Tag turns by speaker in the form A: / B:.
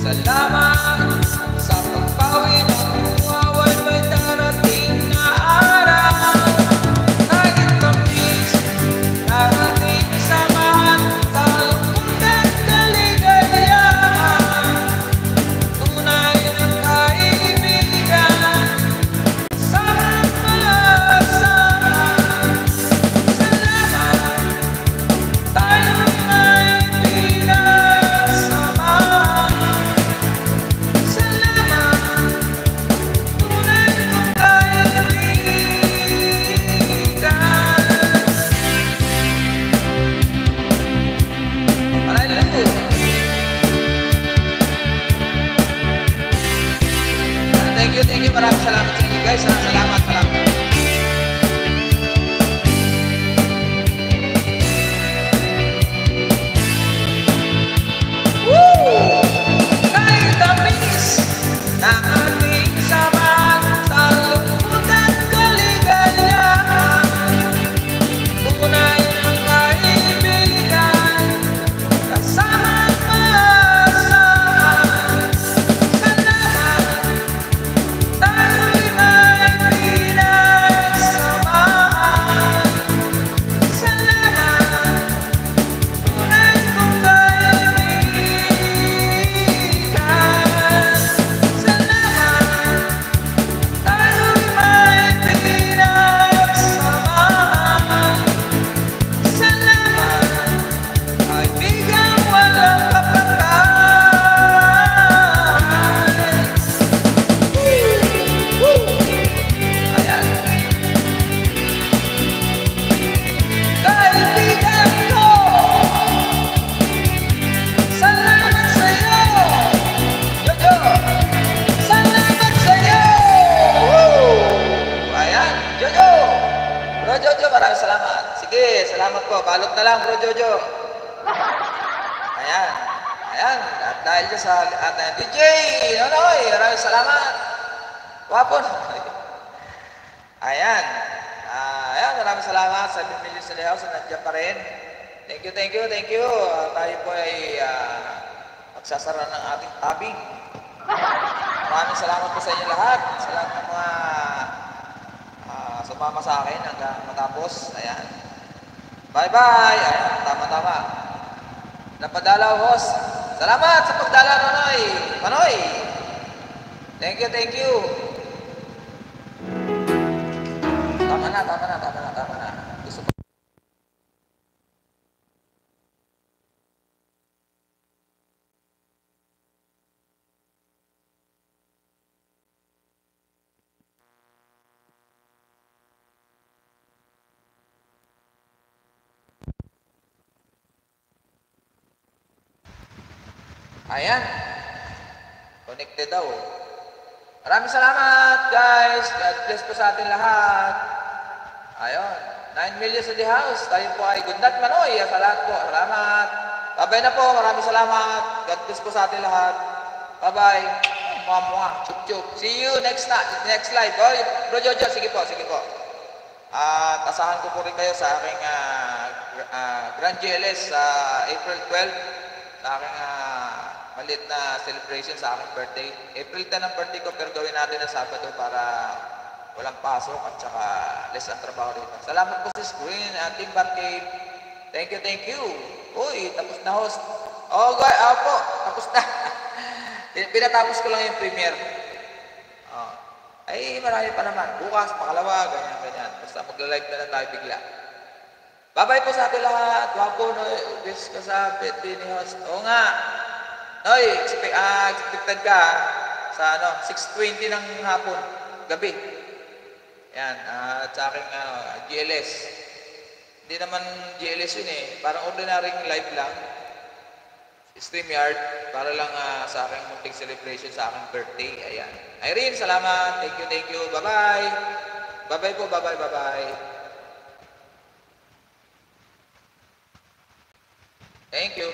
A: Salamat sa pagpawi ng buwaway may darating na araw. Kahit mabis na ating samahan, talukot at kaligayahan. Tunay ng kaibigan sa pagsama. Salamat tayong may pinagsama. Thank you, maraming salamat sa inyo guys. Salamat. Woo! Kahit tamis na ating samahan, talukot at kaligayahan. Tunay ng kaibigan, kasama pasahan. Salamat, tayo'y may pinagsamahan. Salamat, tunay kong kaibigan. Salamat, tayo'y may pinagsamahan. Salamat, kaibigang walang kapatid. Ayan. Kaibigan ko, salamat sa'yo. Jojo, salamat sa'yo. Ayan, Jojo. Bro Jojo, maraming salamat. Sige, salamat po. Balot na lang, Bro Jojo. Ayan. At dahil dyan sa ating DJ, Nonoy, maraming salamat. Wapon. Ayan, maraming salamat sa 7 million sa lihaw, so nandiyan pa rin. Thank you. Tayo po ay magsasara ng ating tabing. Maraming salamat po sa inyo lahat. Sa lahat ng mga sumama sa akin hanggang matapos. Ayan. Bye-bye. Ayan, tama. Napadalaw, host. Salamat sa pagdala, Manoy. Thank you. Tama na. Gusto ko. Ayan. Connected daw. Maraming salamat, guys. God bless po sa ating lahat. Ayun. 9 million sa the house. Tayo po ay good night, Manoy. Sa lahat po. Salamat. Bye-bye na po. Maraming salamat. God bless po sa ating lahat. Bye-bye. Mwah. Chup. See you next live. Bro Jojo, sige po. At asahan ko po rin kayo sa aking Grand GLS sa April 12. Sa aking maliit na celebration sa aking birthday. April 10 ang birthday ko, pero gawin natin na Sabado para walang pasok at saka less ang trabaho rito. Salamat po sa screen, Team Barcade. Thank you. Uy, tapos na host. Po, tapos na. Pinatapos ko lang yung premiere. Ay, marami pa naman. Bukas, pangalawa, ganyan. Basta magla-live na lang tayo bigla. Bye-bye po sa ating lahat. Wapo, wish ka sa birthday ni host. Oo nga. Noy, expected ka sa 6:20 ng hapon, gabi. Yan, at sa aking GLS. Hindi naman GLS yun eh. Parang ordinaryong live lang. StreamYard, para lang sa aking munting celebration sa aking birthday. Ayan. Irene, salamat. Thank you. Bye-bye. Bye-bye po. Bye-bye. Thank you.